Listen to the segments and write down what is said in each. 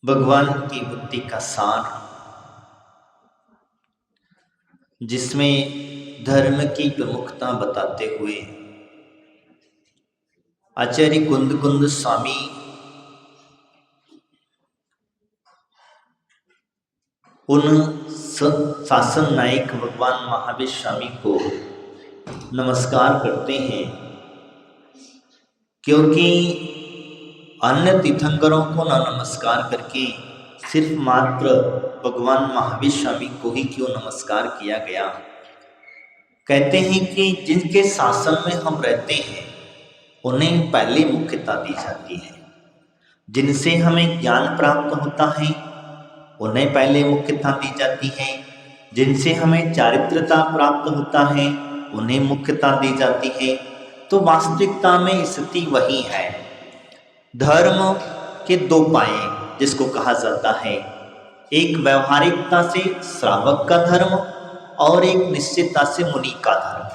भगवान की बुद्धि का सार, जिसमें धर्म की प्रमुखता बताते हुए आचार्य कुंद कुंद स्वामी उन शासन नायक भगवान महावीर स्वामी को नमस्कार करते हैं, क्योंकि अन्य तीर्थंकरों को न नमस्कार करके सिर्फ मात्र भगवान महावीर स्वामी को ही क्यों नमस्कार किया गया। कहते हैं कि जिनके शासन में हम रहते हैं उन्हें पहले मुख्यता दी जाती है, जिनसे हमें ज्ञान प्राप्त होता है उन्हें पहले मुख्यता दी जाती है, जिनसे हमें चारित्रता प्राप्त होता है उन्हें मुख्यता दी जाती है। तो वास्तविकता में स्थिति वही है। धर्म के दो पाए जिसको कहा जाता है, एक व्यवहारिकता से श्रावक का धर्म और एक निश्चितता से मुनि का धर्म,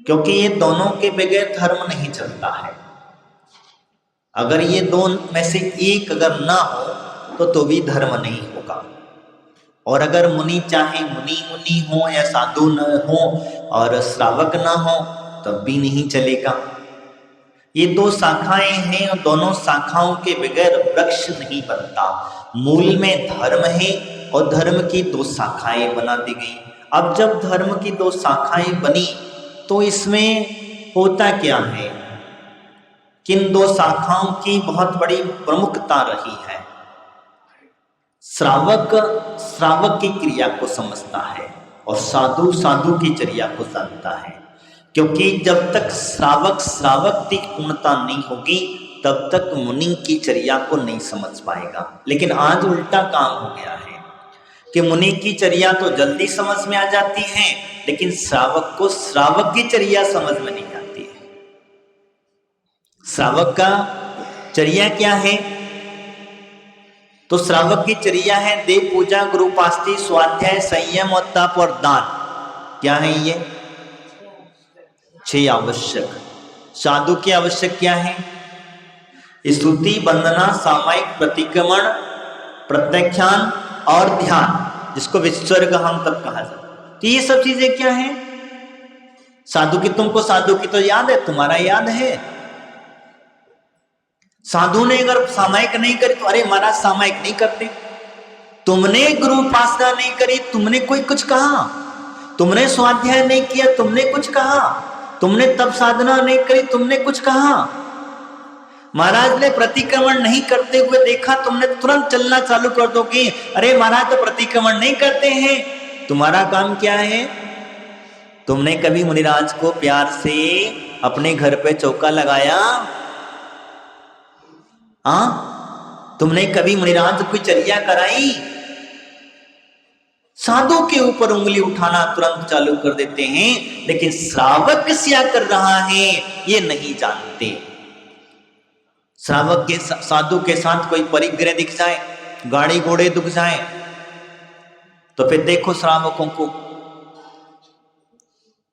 क्योंकि ये दोनों के बगैर धर्म नहीं चलता है। अगर ये दोनों में से एक अगर ना हो तो भी धर्म नहीं होगा। और अगर मुनि चाहे मुनि हो या साधु न हो और श्रावक ना हो तब भी नहीं चलेगा। ये दो शाखाएं हैं और दोनों शाखाओं के बगैर वृक्ष नहीं बनता। मूल में धर्म है और धर्म की दो शाखाएं बना दी गई। अब जब धर्म की दो शाखाएं बनी तो इसमें होता क्या है, किन दो शाखाओं की बहुत बड़ी प्रमुखता रही है। श्रावक की क्रिया को समझता है और साधु की चर्या को जानता है, क्योंकि जब तक श्रावक की पूर्णता नहीं होगी तब तक मुनि की चर्या को नहीं समझ पाएगा। लेकिन आज उल्टा काम हो गया है कि मुनि की चर्या तो जल्दी समझ में आ जाती है, लेकिन श्रावक को श्रावक की चर्या समझ में नहीं आती है। श्रावक का चर्या क्या है? तो श्रावक की चर्या है देव पूजा, गुरु उपासना, स्वाध्याय, संयम और तप और दान। क्या है ये? 6 आवश्यक। साधु की आवश्यक क्या है? स्तुति, वंदना, सामायिक, प्रतिक्रमण, प्रत्याख्यान और ध्यान, जिसको विसर्ग हम तब कहा जाता है। तो ये सब चीजें क्या है? साधु की, तुमको साधु की तो याद है, तुम्हारा याद है। साधु ने अगर सामायिक नहीं करी तो अरे महाराज सामायिक नहीं करते। तुमने गुरु उपासना नहीं करी, तुमने कोई कुछ कहा। तुमने स्वाध्याय नहीं किया, तुमने कुछ कहा। तुमने तप साधना नहीं करी, तुमने कुछ कहा। महाराज ने प्रतिक्रमण नहीं करते हुए देखा, तुमने तुरंत चलना चालू कर दोगे। अरे महाराज तो प्रतिक्रमण नहीं करते हैं। तुम्हारा काम क्या है? तुमने कभी मुनिराज को प्यार से अपने घर पे चौका लगाया? तुमने कभी मुनिराज को चर्या कराई? साधु के ऊपर उंगली उठाना तुरंत चालू कर देते हैं, लेकिन श्रावक क्या कर रहा है ये नहीं जानते। श्रावक के साधु के साथ कोई परिग्रह दिख जाए, गाड़ी घोड़े दिख जाए, तो फिर देखो श्रावकों को।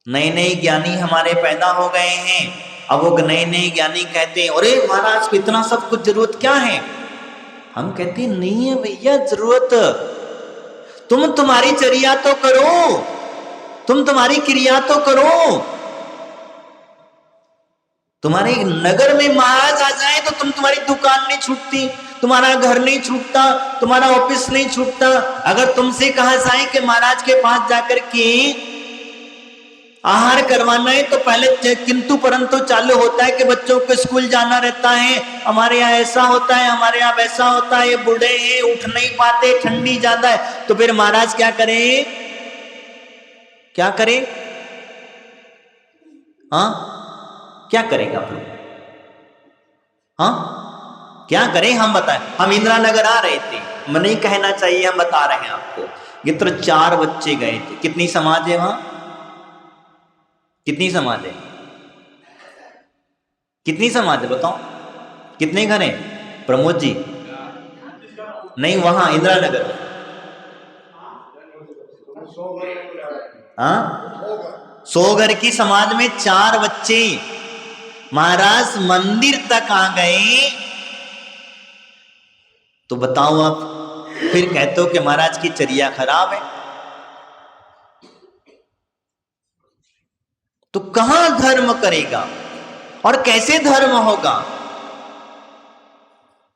नए नए ज्ञानी हमारे पैदा हो गए हैं, अब वो नए नए ज्ञानी कहते हैं अरे महाराज को इतना सब कुछ जरूरत क्या है? हम कहते हैं नहीं है भैया जरूरत। तुम तुम्हारी चर्या तो करो, तुम तुम्हारी क्रिया तो करो। तुम्हारे नगर में महाराज आ जाए तो तुम्हारी दुकान नहीं छूटती, तुम्हारा घर नहीं छूटता, तुम्हारा ऑफिस नहीं छूटता। अगर तुमसे कहा जाए कि महाराज के पास जाकर के आहार करवाना है तो पहले किंतु परंतु चालू होता है कि बच्चों को स्कूल जाना रहता है, हमारे यहाँ ऐसा होता है, हमारे यहाँ वैसा होता है, ये बूढ़े हैं, उठ नहीं पाते, ठंडी ज्यादा है। तो फिर महाराज क्या करे? क्या करे? क्या करेगा प्रभु? क्या करें? हम बताएं। हम इंदिरा नगर आ रहे थे, मैं नहीं कहना चाहिए, हम बता रहे हैं आपको। मित्र 4 बच्चे गए थे। कितनी समाज है वहां? कितनी समाज है? कितनी समाज है बताओ? कितने घर हैं प्रमोद जी? नहीं, वहां इंदिरा नगर। 100 100 घर की समाज में 4 बच्चे महाराज मंदिर तक आ गए, तो बताओ आप फिर कहते हो कि महाराज की चर्या खराब है। तो कहां धर्म करेगा और कैसे धर्म होगा?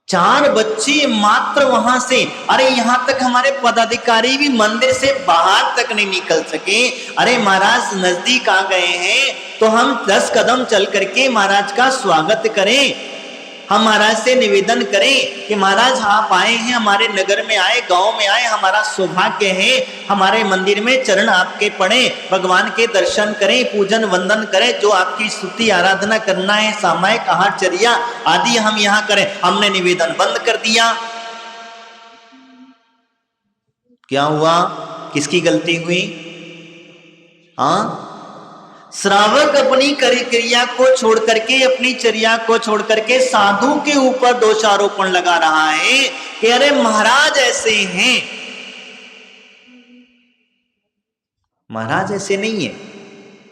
4 बच्चे मात्र वहां से, अरे यहां तक हमारे पदाधिकारी भी मंदिर से बाहर तक नहीं निकल सके। अरे महाराज नजदीक आ गए हैं तो हम 10 कदम चल करके महाराज का स्वागत करें, हम महाराज से निवेदन करें कि महाराज आप आए हैं, हमारे नगर में आए, गांव में आए, हमारा सौभाग्य है, हमारे मंदिर में चरण आपके पड़े, भगवान के दर्शन करें, पूजन वंदन करें, जो आपकी स्तुति आराधना करना है, सामायिक आहार चर्या आदि हम यहां करें। हमने निवेदन बंद कर दिया। क्या हुआ? किसकी गलती हुई? हाँ, श्रावक अपनी क्रिया को छोड़ करके, अपनी चर्या को छोड़ करके साधु के ऊपर दोषारोपण लगा रहा है कि अरे महाराज ऐसे हैं। महाराज ऐसे नहीं है।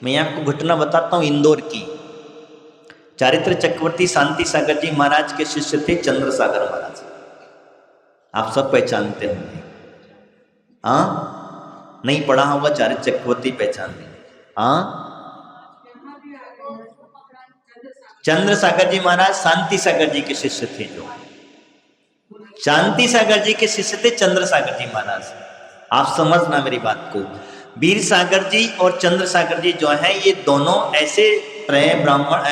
मैं आपको घटना बताता हूं इंदौर की। चारित्र चक्रवर्ती शांति सागर जी महाराज के शिष्य थे चंद्र सागर महाराज, आप सब पहचानते होंगे। हाँ, नहीं पढ़ा होगा चारित्र चक्रवर्ती पहचान लेंगे। हाँ, चंद्र सागर जी महाराज शांति सागर जी के शिष्य थे, जो शांति सागर जी के शिष्य थे चंद्र सागर जी महाराज। आप समझना मेरी बात को, वीर सागर जी और चंद्र सागर जी जो है ये दोनों ऐसे ब्राह्मण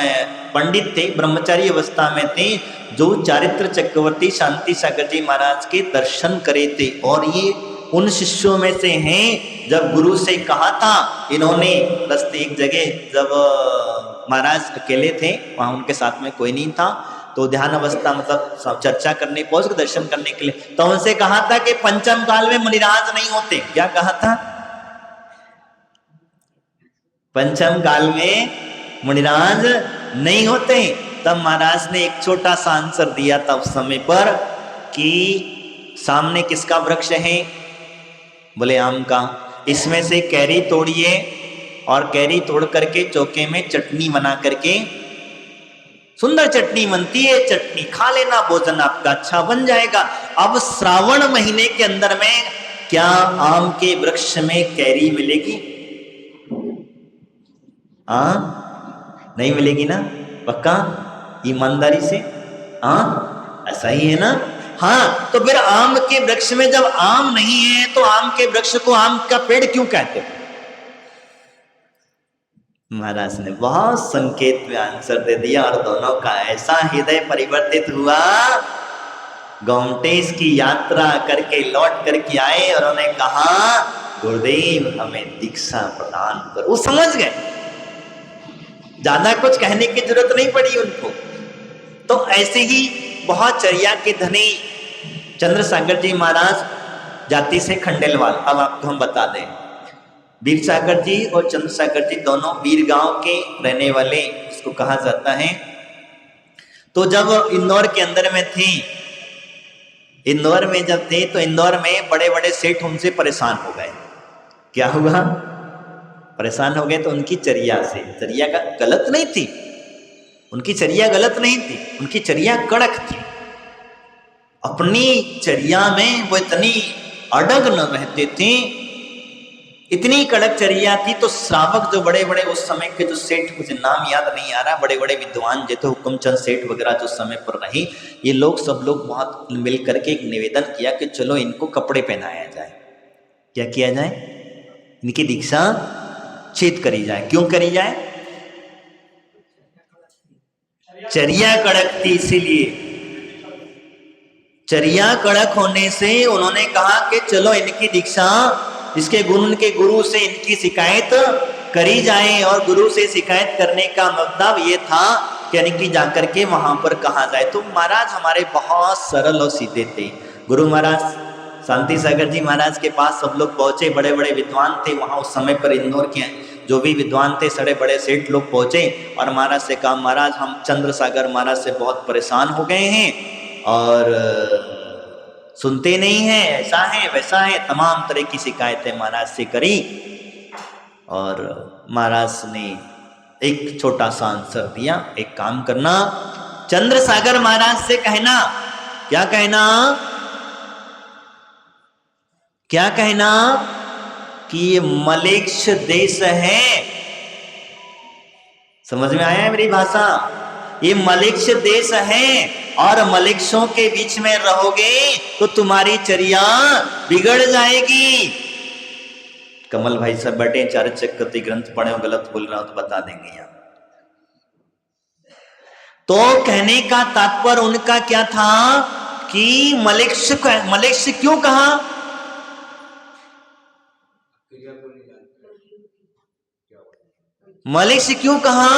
पंडित थे, ब्रह्मचारी अवस्था में थे, जो चारित्र चक्रवर्ती शांति सागर जी महाराज के दर्शन करे थे। और ये उन शिष्यों में से हैं, जब गुरु से कहा था इन्होंने रस्ते एक जगह, जब महाराज अकेले थे, वहां उनके साथ में कोई नहीं था, तो ध्यान अवस्था मतलब चर्चा करने पहुंच गए दर्शन करने के लिए, तो उनसे कहा था कि पंचम काल में मुनिराज नहीं होते। क्या कहा था? पंचम काल में मुनिराज नहीं होते। तब महाराज ने एक छोटा सा आंसर दिया था उस समय पर कि सामने किसका वृक्ष है? बोले आम का। इसमें से कैरी तोड़िए और कैरी तोड़ करके चौके में चटनी बना करके, सुंदर चटनी बनती है, चटनी खा लेना, भोजन आपका अच्छा बन जाएगा। अब श्रावण महीने के अंदर में क्या आम के वृक्ष में कैरी मिलेगी? हाँ, नहीं मिलेगी ना? पक्का ईमानदारी से? हाँ, ऐसा ही है ना? हाँ, तो फिर आम के वृक्ष में जब आम नहीं है तो आम के वृक्ष को आम का पेड़ क्यों कहते हैं? महाराज ने बहुत संकेत में आंसर दे दिया और दोनों का ऐसा हृदय परिवर्तित हुआ। गोमटेश की यात्रा करके लौट करके आए और उन्होंने कहा गुरुदेव हमें दीक्षा प्रदान करो। वो समझ गए, ज्यादा कुछ कहने की जरूरत नहीं पड़ी उनको। तो ऐसे ही बहुत चर्या के धनी चंद्र सागर जी महाराज, जाति से खंडेलवाल। अब आपको हम बता दें, वीर सागर जी और चंद्र सागर जी दोनों वीर गांव के रहने वाले इसको कहा जाता है। तो जब इंदौर के अंदर में थे, इंदौर में जब थे तो इंदौर में बड़े बड़े सेठ उनसे परेशान हो गए। क्या हुआ? परेशान हो गए तो उनकी चर्या से, चर्या का गलत नहीं थी, उनकी चर्या गलत नहीं थी, उनकी चर्या कड़क थी। अपनी चर्या में वो इतनी अड़ग न रहते थे, इतनी कड़क चर्या थी। तो श्रावक जो बड़े बड़े उस समय के जो सेठ, मुझे नाम याद नहीं आ रहा, बड़े बड़े विद्वान जैसे हुक्मचंद सेठ वगैरह जो समय पर रहे, ये लोग सब लोग बहुत मिल करके एक निवेदन किया कि चलो इनको कपड़े पहनाया जाए। क्या किया जाए? इनकी दीक्षा छेद करी जाए। क्यों करी जाए? चर्या कड़क थी, इसीलिए। चर्या कड़क होने से उन्होंने कहा कि चलो इनकी दीक्षा, इसके गुरु, उनके गुरु से इनकी शिकायत करी जाए। और गुरु से शिकायत करने का मतलब ये था कि इनकी जाकर के वहां पर कहा जाए। तो महाराज हमारे बहुत सरल और सीधे थे। गुरु महाराज शांति सागर जी महाराज के पास सब लोग पहुंचे, बड़े बड़े विद्वान थे वहां उस समय पर। इंदौर के जो भी विद्वान थे, सड़े बड़े सेठ लोग पहुंचे और महाराज से कहा, महाराज हम चंद्र सागर महाराज से बहुत परेशान हो गए हैं और सुनते नहीं हैं, ऐसा है वैसा है, तमाम तरह की शिकायतें महाराज से करी। और महाराज ने एक छोटा सा आंसर दिया, एक काम करना, चंद्रसागर महाराज से कहना, क्या कहना, क्या कहना कि ये मलेच्छ देश है। समझ में आया है मेरी भाषा? ये मलेच्छ देश है और मलेच्छों के बीच में रहोगे तो तुम्हारी चर्या बिगड़ जाएगी। कमल भाई सब बैठे, चारित्र्य ग्रंथ पढ़े हो, गलत बोल रहा हो तो बता देंगे यहां। तो कहने का तात्पर्य उनका क्या था कि मलेच्छ क्यों कहा? मलेच्छ क्यों कहा?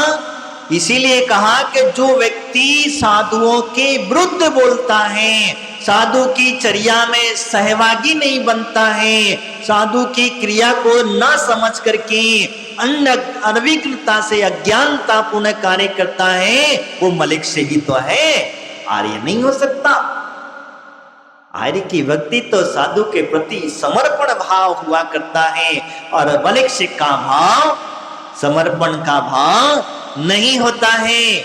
इसीलिए कहा कि जो व्यक्ति साधुओं के विरुद्ध बोलता है, साधु की चर्या में सहभागी नहीं बनता है, साधु की क्रिया को न समझ करके अनभिज्ञता से अज्ञानता पूर्ण कार्य करता है, वो मलेच्छ ही तो है, आर्य नहीं हो सकता। आर्य की व्यक्ति तो साधु के प्रति समर्पण भाव हुआ करता है और मलेच्छ का भाव, समर्पण का भाव नहीं होता है।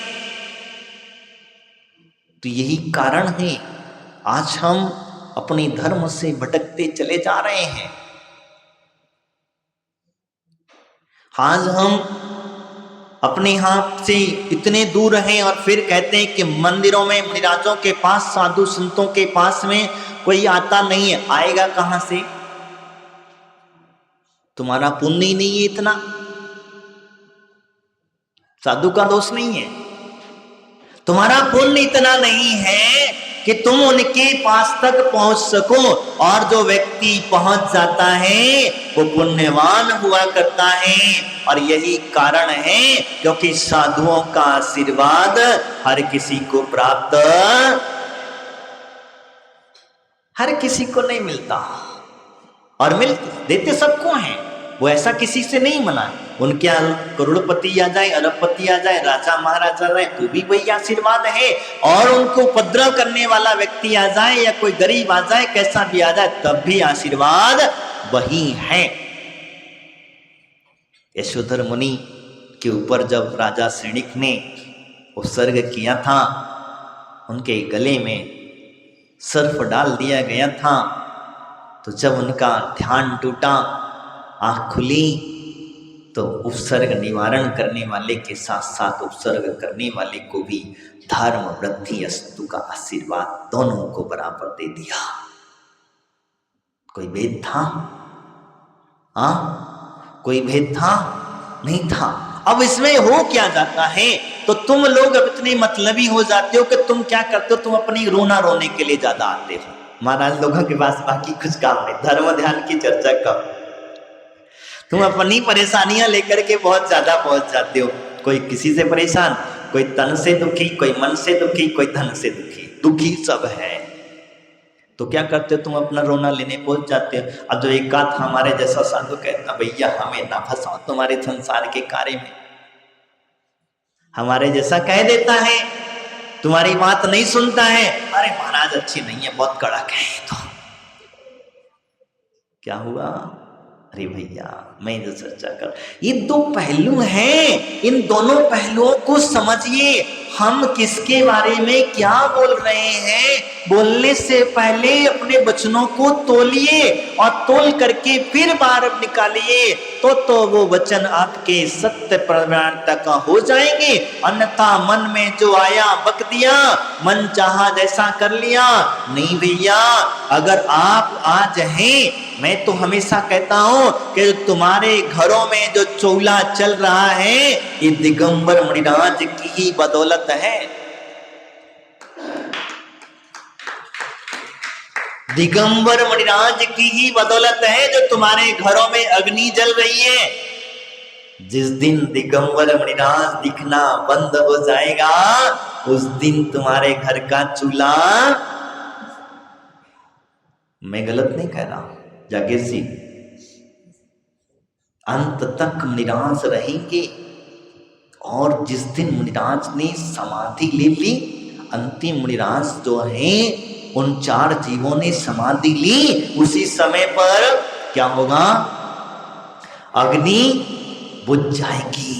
तो यही कारण है आज हम अपने धर्म से भटकते चले जा रहे हैं। आज हम अपने हाथ से इतने दूर हैं और फिर कहते हैं कि मंदिरों में, मुनिराजों के पास, साधु संतों के पास में कोई आता नहीं है। आएगा कहां से? तुम्हारा पुण्य ही नहीं है इतना, साधु का दोष नहीं है, तुम्हारा पुण्य इतना नहीं है कि तुम उनके पास तक पहुंच सको। और जो व्यक्ति पहुंच जाता है वो पुण्यवान हुआ करता है। और यही कारण है क्योंकि साधुओं का आशीर्वाद हर किसी को प्राप्त, हर किसी को नहीं मिलता, और देते सबको हैं। वो ऐसा किसी से नहीं मना। उनके करोड़पति आ जाए, अरबपति आ जाए, राजा महाराजा आ जाए तो भी वही आशीर्वाद है, और उनको उपद्रव करने वाला व्यक्ति आ जाए या कोई गरीब आ जाए, कैसा भी आ जाए, तब भी आशीर्वाद वही है। यशोधर मुनि के ऊपर जब राजा सैनिक ने उत्सर्ग किया था, उनके गले में सर्फ डाल दिया गया था, तो जब उनका ध्यान टूटा, आँख खुली, तो उपसर्ग निवारण करने वाले के साथ साथ उपसर्ग करने वाले को भी धर्म वृद्धि अस्तु का आशीर्वाद दोनों को बराबर दे दिया। कोई भेद था? कोई भेद था? नहीं था। अब इसमें हो क्या जाता है, तो तुम लोग अब इतने मतलबी हो जाते हो कि तुम क्या करते हो, तुम अपनी रोना रोने के लिए ज्यादा आते हो। महाराज लोगों के पास बाकी कुछ काम नहीं, धर्म ध्यान की चर्चा कब। तुम अपनी परेशानियां लेकर के बहुत ज्यादा पहुंच जाते हो। कोई किसी से परेशान, कोई तन से दुखी, कोई मन से दुखी, कोई धन से दुखी, दुखी सब है। तो क्या करते हो, तुम अपना रोना लेने पहुंच जाते हो। अब जो एक आध हमारे जैसा साधु कहता, भैया हमें ना फंसाओ तुम्हारे संसार के कार्य में, हमारे जैसा कह देता है, तुम्हारी बात नहीं सुनता है, अरे महाराज अच्छी नहीं है, बहुत कड़क है। तो क्या हुआ? अरे भैया मैं जो चर्चा कर, ये दो पहलू हैं, इन दोनों पहलुओं को समझिए। हम किसके बारे में क्या बोल रहे हैं, बोलने से पहले अपने वचनों को तोलिए और तोल करके फिर बाहर निकालिए, तो वो वचन आपके सत्य प्रमाणता का हो जाएंगे। अन्यथा मन में जो आया बक दिया, मन चाहा जैसा कर लिया। नहीं भैया, अगर आप आज हैं, मैं तो हमेशा कहता हूं कि तुम्हारे घरों में जो चौला चल रहा है, ये दिगंबर मणिराज की ही बदौलत है। दिगंबर मणिराज की ही बदौलत है जो तुम्हारे घरों में अग्नि जल रही है। जिस दिन दिगंबर मणिराज दिखना बंद हो जाएगा, उस दिन तुम्हारे घर का चूल्हा, मैं गलत नहीं कह रहा जागीर जी, अंत तक मुनिराज रहेंगे। और जिस दिन मुनिराज ने समाधि ले ली, अंतिम मुनिराज जो हैं, उन 4 जीवों ने समाधि ली, उसी समय पर क्या होगा? अग्नि बुझ जाएगी।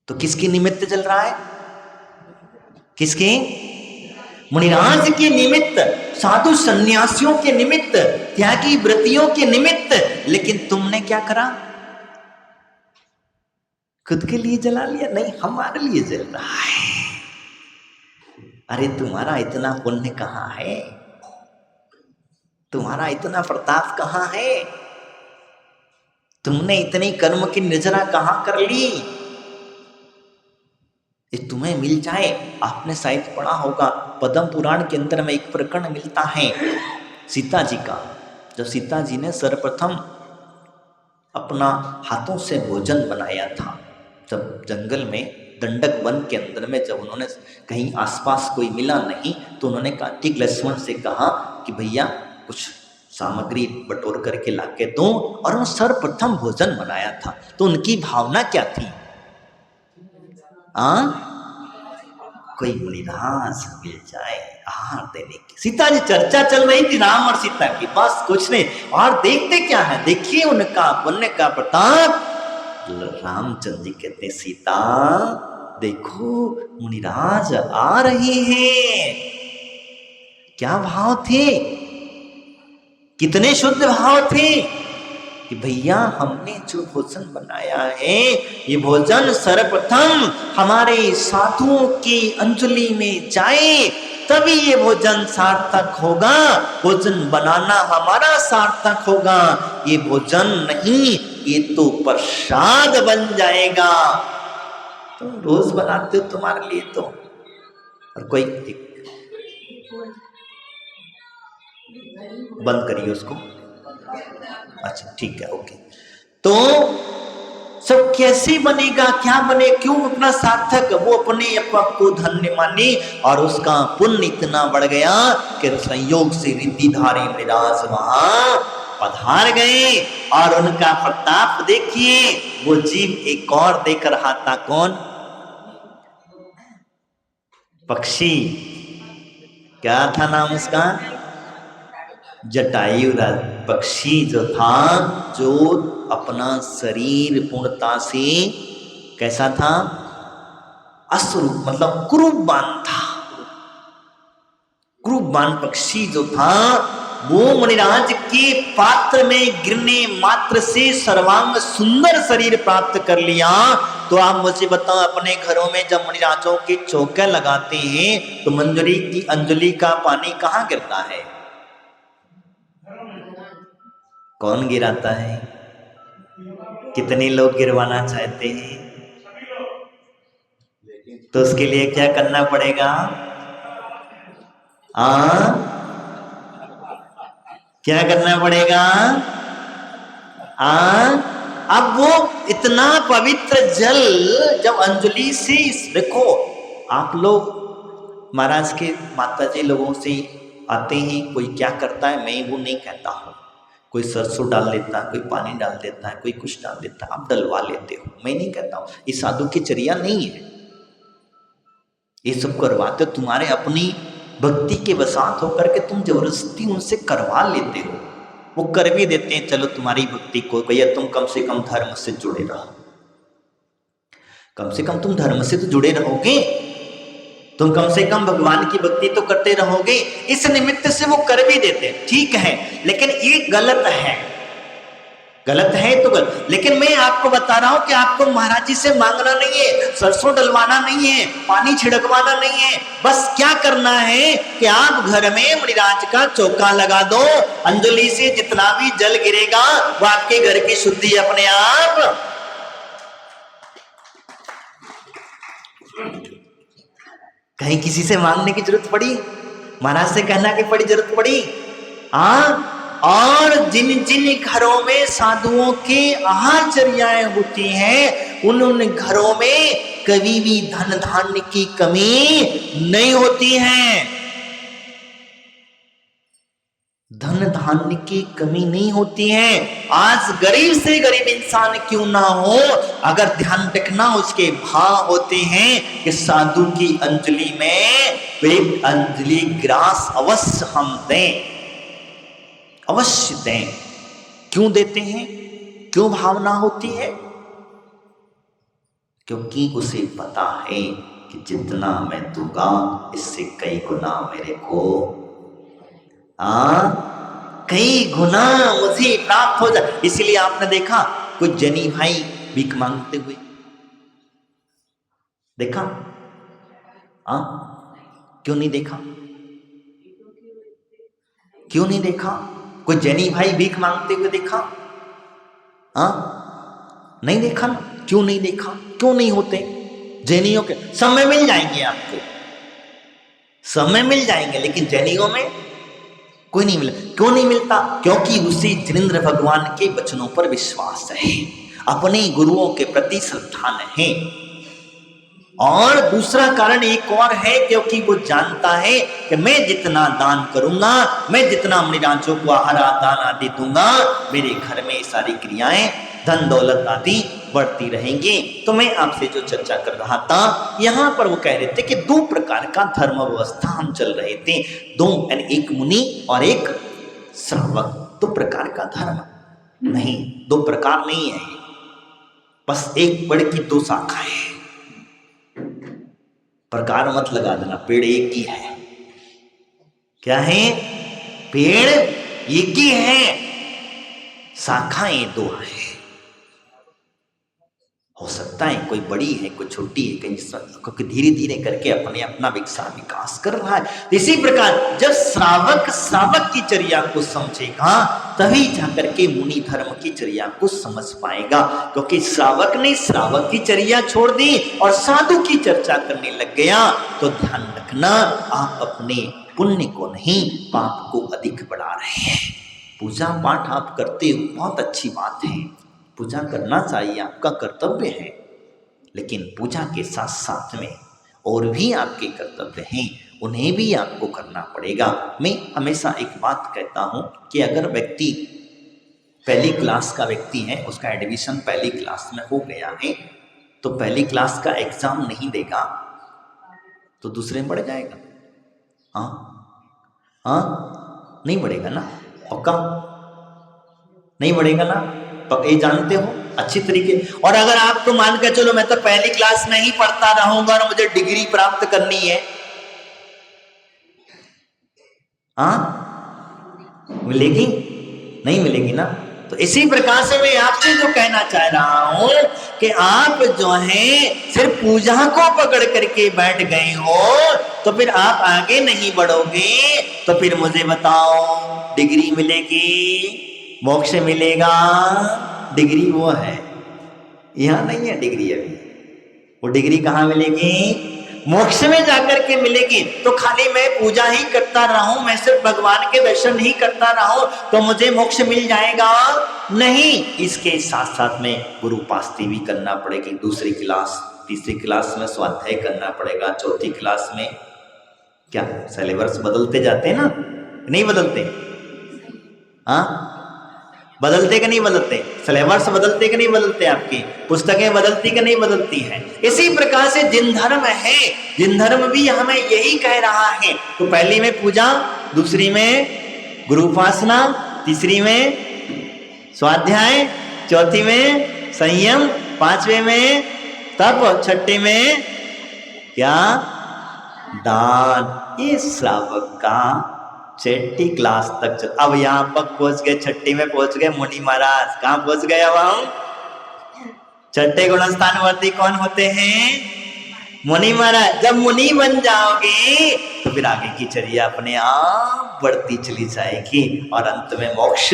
तो किसके निमित्त जल रहा है? किसके? मुनिराज के निमित्त, साधु सन्यासियों के निमित्त, त्यागी व्रतियों के निमित्त। लेकिन तुमने क्या करा? खुद के लिए जला लिया? नहीं, हमारे लिए जल रहा है। अरे तुम्हारा इतना पुण्य कहाँ है? तुम्हारा इतना प्रताप कहाँ है? तुमने इतनी कर्म की निर्जरा कहाँ कर ली? ये तुम्हें मिल जाए। आपने शायद पढ़ा होगा, पद्म पुराण के अंदर में एक प्रकरण मिलता है सीता जी का। जब सीता जी ने सर्वप्रथम अपना हाथों से भोजन बनाया था, जब जंगल में दंडक वन के अंदर में जब उन्होंने कहीं आसपास कोई मिला नहीं, तो उन्होंने कार्तिक लक्ष्मण से कहा कि भैया कुछ सामग्री बटोर करके लाके दो, और उन्होंने सर्वप्रथम भोजन बनाया था। तो उनकी भावना क्या थी? कोई मुनिराज मिल जाए आहार देने की। सीता जी, चर्चा चल रही थी राम और सीता की, बस कुछ नहीं। और देखते क्या है, देखिए उनका पुण्य का प्रताप। रामचंद्र जी कहते, सीता देखो मुनिराज आ रहे हैं। क्या भाव थे, कितने शुद्ध भाव थे कि भैया हमने जो भोजन बनाया है, ये भोजन सर्वप्रथम हमारे साधुओं की अंजलि में जाए, तभी ये भोजन सार्थक होगा। भोजन बनाना हमारा सार्थक होगा, ये भोजन नहीं, ये तो प्रसाद बन जाएगा। तुम रोज बनाते हो तुम्हारे लिए तो। और कोई बंद करिए उसको। अच्छा ठीक है, ओके। तो सब कैसे बनेगा, क्या बने, क्यों अपना सार्थक? वो अपने आप को धन्य माने, और उसका पुण्य इतना बढ़ गया कि संयोग से रिद्धिधारी मुनिराज वहां पधार गए। और उनका प्रताप देखिए। वो जीव एक और देख रहा था, कौन? पक्षी। क्या था नाम उसका? जटायुराज पक्षी जो था, जो अपना शरीर पूर्णता से कैसा था? अश्वरूप, मतलब कुरूपवान था। कुरूपवान पक्षी जो था, वो मुनिराज के पात्र में गिरने मात्र से सर्वांग सुंदर शरीर प्राप्त कर लिया। तो आप मुझे बताओ, अपने घरों में जब मुनिराजों के चौके लगाते हैं, तो मंजरी की अंजलि का पानी कहाँ गिरता है? कौन गिराता है? कितने लोग गिरवाना चाहते हैं? तो उसके लिए क्या करना पड़ेगा? क्या करना पड़ेगा? अब वो इतना पवित्र जल जब अंजलि से, देखो आप लोग महाराज के माता जी लोगों से आते हैं, कोई क्या करता है, मैं वो नहीं कहता हूँ। कोई सरसों डाल देता है, कोई पानी डाल देता है, कोई कुछ डाल देता है, आप डलवा लेते हो, मैं नहीं कहता हूँ। ये साधु की चर्या नहीं है। ये सब करवाते हो तुम्हारे अपनी भक्ति के वसात होकर के, तुम जबरदस्ती उनसे करवा लेते हो। वो कर भी देते हैं, चलो तुम्हारी भक्ति को, भैया तुम कम से कम धर्म से जुड़े रहो, कम से कम तुम धर्म से तो जुड़े रहोगे, तुम कम से कम भगवान की भक्ति तो करते रहोगे। इस निमित्त से वो कर भी देते, ठीक है। लेकिन ये गलत है, गलत है तो गलत। लेकिन मैं आपको बता रहा हूं कि आपको महाराज जी से मांगना नहीं है, सरसों डलवाना नहीं है, पानी छिड़कवाना नहीं है। बस क्या करना है कि आप घर में मुनिराज का चौका लगा दो, अंजलि से जितना भी जल गिरेगा वो आपके घर की शुद्धि अपने आप। कहीं किसी से मांगने की जरूरत पड़ी, महाराज से कहना की पड़ी, जरूरत पड़ी? और जिन जिन घरों में साधुओं के आहारचर्याएं होती हैं, उन घरों में कभी भी धन धान्य की कमी नहीं होती है। धन धान्य की कमी नहीं होती है। आज गरीब से गरीब इंसान क्यों ना हो, अगर ध्यान रखना उसके भाव होते हैं कि साधु की अंजलि में एक अंजलि ग्रास अवश्य हम दें, अवश्य दें। क्यों देते हैं? क्यों भावना होती है? क्योंकि उसे पता है कि जितना मैं दूंगा इससे कई गुना मेरे को कई गुना मुझे प्राप्त हो जाए। इसलिए आपने देखा कोई जनी भाई भीख मांगते हुए देखा? क्यों नहीं देखा? क्यों नहीं देखा? कोई जैनी भाई भीख मांगते हुए देखा? नहीं देखा ना। क्यों नहीं देखा? क्यों नहीं होते? जैनियों के समय मिल जाएंगे, आपको समय मिल जाएंगे, लेकिन जैनियों में कोई नहीं मिला। क्यों नहीं मिलता? क्योंकि उसे जिनेंद्र भगवान के वचनों पर विश्वास है, अपने गुरुओं के प्रति श्रद्धा है। और दूसरा कारण एक और है, क्योंकि वो जानता है कि मैं जितना दान करूंगा, मैं जितना मणिराजों को आहार दान आदि दूंगा, मेरे घर में सारी क्रियाएं धन दौलत आदि बढ़ती रहेंगी। तो मैं आपसे जो चर्चा कर रहा था, यहां पर वो कह रहे थे कि दो प्रकार का धर्म व्यवस्था हम चल रहे थे, दो, यानी एक मुनि और एक श्रावक। दो प्रकार का धर्म नहीं, दो प्रकार नहीं है, बस एक पेड़ की दो शाखाएं है। प्रकार मत लगा देना, पेड़ एक ही है। क्या है? पेड़ एक ही है, शाखाएं दो है। हो सकता है कोई बड़ी है, कोई छोटी है, कहीं धीरे धीरे करके अपने अपना विकास कर रहा है। इसी प्रकार जब श्रावक की चर्या को समझेगा, तभी जाकर के मुनि धर्म की चर्या को समझ पाएगा। क्योंकि श्रावक ने श्रावक की चर्या छोड़ दी और साधु की चर्चा करने लग गया, तो ध्यान रखना, आप अपने पुण्य को नहीं, पाप को अधिक बढ़ा रहे हैं। पूजा पाठ आप करते हो, बहुत अच्छी बात है, पूजा करना चाहिए, आपका कर्तव्य है, लेकिन पूजा के साथ साथ में और भी आपके कर्तव्य हैं, उन्हें भी आपको करना पड़ेगा। मैं हमेशा एक बात कहता हूं कि अगर व्यक्ति पहली क्लास का व्यक्ति है, उसका एडमिशन पहली क्लास में हो गया है, तो पहली क्लास का एग्जाम नहीं देगा तो दूसरे में बढ़ जाएगा? नहीं बढ़ेगा ना, पक्का नहीं बढ़ेगा ना, ये जानते हो अच्छी तरीके। और अगर आपको मान के चलो मैं तो पहली क्लास में ही पढ़ता रहूंगा और मुझे डिग्री प्राप्त करनी है, मिलेगी? नहीं मिलेगी ना। तो इसी प्रकार से मैं आपसे जो कहना चाह रहा हूं कि आप जो है सिर्फ पूजा को पकड़ करके बैठ गए हो, तो फिर आप आगे नहीं बढ़ोगे। तो फिर मुझे बताओ, डिग्री मिलेगी, मोक्ष मिलेगा? डिग्री वो है, यहां नहीं है डिग्री अभी। वो डिग्री कहां मिलेगी? मोक्ष में जाकर के मिलेगी। तो खाली मैं पूजा ही करता रहूं, मैं सिर्फ भगवान के दर्शन ही करता रहूं, तो मुझे मोक्ष मिल जाएगा? नहीं, इसके साथ साथ में गुरु उपासना भी करना पड़ेगी। दूसरी क्लास, तीसरी क्लास में स्वाध्याय करना पड़ेगा, चौथी क्लास में क्या सिलेबस बदलते जाते हैं ना, नहीं बदलते? बदलते कि नहीं बदलते? सिलेबस बदलते कि नहीं बदलते? आपकी पुस्तकें बदलती कि नहीं बदलती हैं? इसी प्रकार से जिन धर्म है, जिन धर्म भी हमें यही कह रहा है। तो पहली में पूजा, दूसरी में गुरु उपासना, तीसरी में स्वाध्याय, चौथी में संयम, पांचवे में तप, छठे में क्या? दान। ये श्रावक का छठी क्लास तक चल। अब यहाँ पर पहुंच गए, छठी में पहुंच गए मुनि महाराज। कहाँ पहुंच गए अब हम? छठे गुणस्थानवर्ती कौन होते हैं? मुनि महाराज। जब मुनि बन जाओगे तो फिर आगे की चर्या अपने आप बढ़ती चली जाएगी और अंत में मोक्ष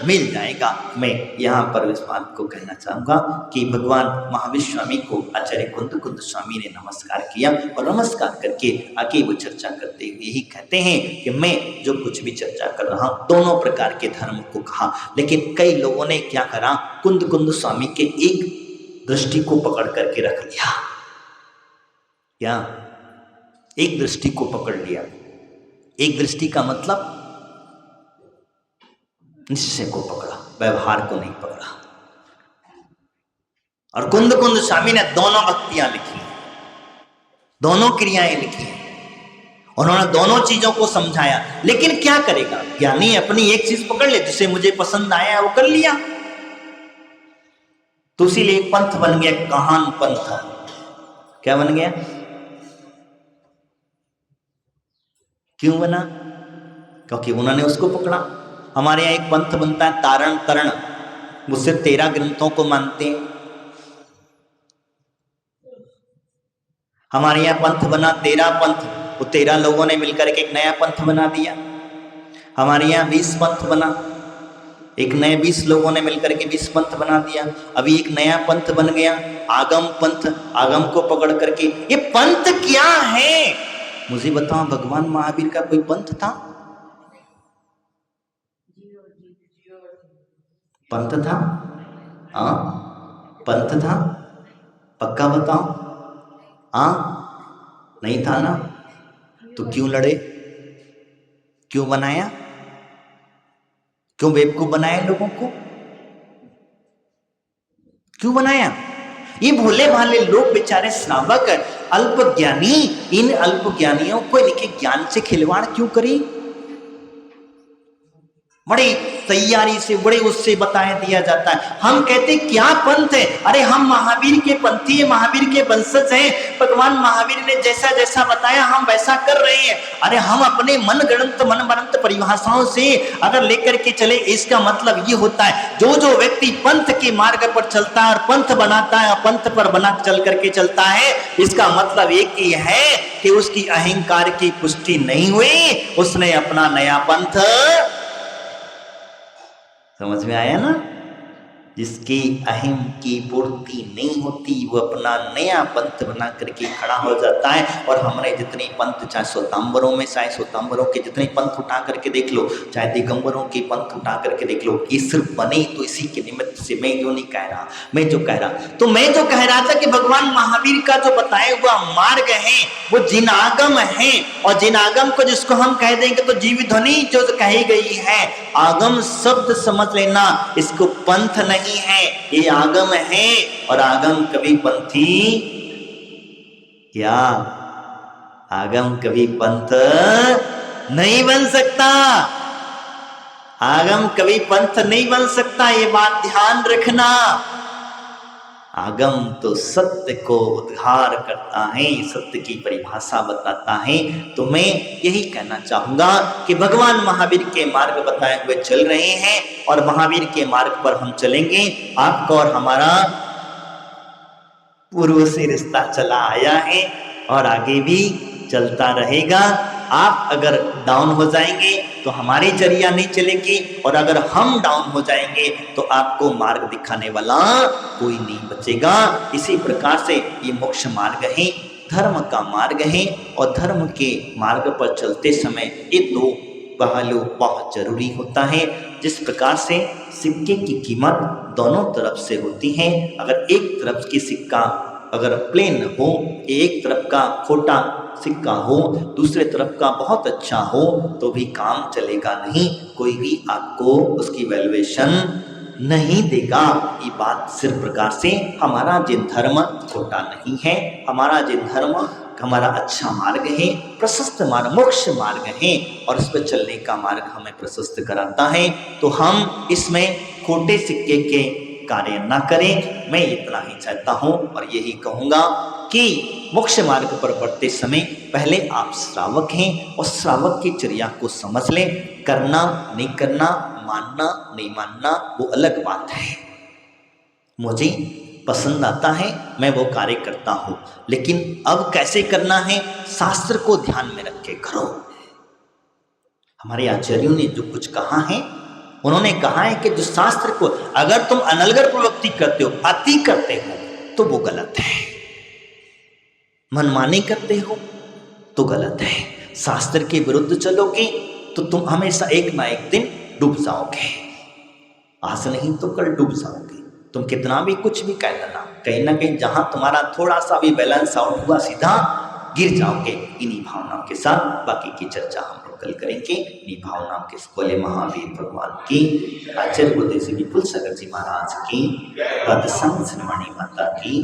मिल जाएगा। मैं यहाँ पर इस बात को कहना चाहूंगा कि भगवान महावीर स्वामी को आचार्य कुंद स्वामी ने नमस्कार किया और नमस्कार करके आगे वो चर्चा करते हुए ही कहते हैं कि मैं जो कुछ भी चर्चा कर रहा हूँ, दोनों प्रकार के धर्म को कहा, लेकिन कई लोगों ने क्या करा, कुंद स्वामी के एक दृष्टि को पकड़ करके रख लिया। क्या? एक दृष्टि को पकड़ लिया। एक दृष्टि का मतलब निश्चय को पकड़ा, व्यवहार को नहीं पकड़ा। और कुंद स्वामी ने दोनों भक्तियां लिखी, दोनों क्रियाएं लिखी, उन्होंने दोनों चीजों को समझाया। लेकिन क्या करेगा ज्ञानी? अपनी एक चीज पकड़ ले, जिसे मुझे पसंद आया वो कर लिया, तो इसीलिए पंथ बन गया काहन पंथ। क्या बन गया? क्यों बना? क्योंकि उन्होंने उसको पकड़ा। हमारे यहाँ एक पंथ बनता है तारण तरण, वो सिर्फ 13 ग्रंथों को मानते हैं। हमारे यहाँ पंथ बना 13 पंथ, वो 13 लोगों ने मिलकर के एक नया पंथ बना दिया। हमारे यहाँ 20 पंथ बना, एक नए 20 लोगों ने मिलकर के 20 पंथ बना दिया। अभी एक नया पंथ बन गया आगम पंथ, आगम को पकड़ करके। ये पंथ क्या है मुझे बताओ? भगवान महावीर का कोई पंथ था? पंथ था? हाँ पंथ था, पक्का बताओ। हाँ नहीं था ना? तो क्यों लड़े? क्यों बनाया? क्यों बेवकूफ बनाया लोगों को? क्यों बनाया? ये भोले भाले लोग बेचारे श्रावक अल्प ज्ञानी, इन अल्प ज्ञानियों को इनके ज्ञान से खिलवाड़ क्यों करी? बड़ी तैयारी से बड़े उससे बताया दिया जाता है। हम कहते क्या पंथ है? अरे हम महावीर के पंथी है, महावीर के वंशज हैं। भगवान महावीर ने जैसा जैसा बताया हम वैसा कर रहे हैं। अरे हम अपने मन गणंत परिभाषाओं से अगर लेकर के चले, इसका मतलब ये होता है जो जो व्यक्ति पंथ के मार्ग पर चलता है और पंथ बनाता है, पंथ पर बना चल करके चलता है, इसका मतलब एक ही है कि उसकी अहंकार की पुष्टि नहीं हुई, उसने अपना नया पंथ। समझ में आया ना? जिसकी अहम की पूर्ति नहीं होती वो अपना नया पंथ बना करके खड़ा हो जाता है। और हमने जितने पंथ, चाहे श्वेतांबरों में, चाहे श्वेतांबरों के जितने पंथ उठा करके देख लो, चाहे दिगंबरों के पंथ उठा करके देख लो, ये सिर्फ बने तो इसी के निमित्त से। मैं जो नहीं कह रहा, मैं जो कह रहा था कि भगवान महावीर का जो बताया हुआ मार्ग है वो जिनागम है। और जिनागम को जिसको हम कह देंगे तो जीव ध्वनि जो कही गई है, आगम शब्द समझ लेना, इसको पंथ नहीं है, ये आगम है। और आगम कभी पंथी, क्या आगम कभी पंथ नहीं बन सकता? आगम कभी पंथ नहीं बन सकता, ये बात ध्यान रखना। आगम तो सत्य को उद्धार करता है, सत्य की परिभाषा बताता है। तो मैं यही कहना चाहूंगा कि भगवान महावीर के मार्ग बताए हुए चल रहे हैं और महावीर के मार्ग पर हम चलेंगे। आपका और हमारा पूर्व से रिश्ता चला आया है और आगे भी चलता रहेगा। आप अगर डाउन हो जाएंगे तो हमारी चर्या नहीं चलेगी, और अगर हम डाउन हो जाएंगे तो आपको मार्ग दिखाने वाला कोई नहीं बचेगा। इसी प्रकार से ये मोक्ष मार्ग है, धर्म का मार्ग है, और धर्म के मार्ग पर चलते समय ये दो पहलू बहुत जरूरी होता है। जिस प्रकार से सिक्के की कीमत दोनों तरफ से होती है, अगर एक तरफ की सिक्का अगर प्लेन हो, एक तरफ का खोटा सिक्का हो, दूसरे तरफ का बहुत अच्छा हो, तो भी काम चलेगा नहीं, कोई भी आपको उसकी वैल्यूएशन नहीं देगा। ये बात सिर्फ प्रकार से हमारा जिन धर्म खोटा नहीं है, हमारा जिन धर्म हमारा अच्छा मार्ग है, प्रशस्त मार्ग, मोक्ष मार्ग है, और इस पर चलने का मार्ग हमें प्रशस्त कराता है, तो हम इसमें खोटे सिक्के के कार्य ना करें। मैं इतना ही चाहता हूं और यही कहूंगा कि मोक्ष मार्ग पर बढ़ते समय पहले आप श्रावक हैं और श्रावक की चर्या को समझ लें। करना नहीं करना, मानना नहीं मानना, वो अलग बात है। मुझे पसंद आता है, मैं वो कार्य करता हूं, लेकिन अब कैसे करना है, शास्त्र को ध्यान में रख के करो। हमारे आचार्यों ने जो कुछ कहा है, उन्होंने कहा है कि जो शास्त्र को अगर तुम अनलगर प्रवृत्ति करते हो, अति करते हो, तो वो गलत है। मनमानी करते हो तो गलत है। शास्त्र के विरुद्ध चलोगे तो तुम हमेशा एक ना एक दिन डूब जाओगे। आज नहीं तो कल डूब जाओगे। तुम कितना भी कुछ भी कह लेना, कहीं ना कहीं जहां तुम्हारा थोड़ा सा भी बैलेंस आउट हुआ, सीधा गिर जाओगे। इन्हीं भावनाओं के साथ बाकी की चर्चा हम लोग कल करेंगे। इन्हीं भावनाओं के बोले महावीर भगवान की, आचार्य बुद्धि विपुल सागर जी महाराज की, पद संग माता की।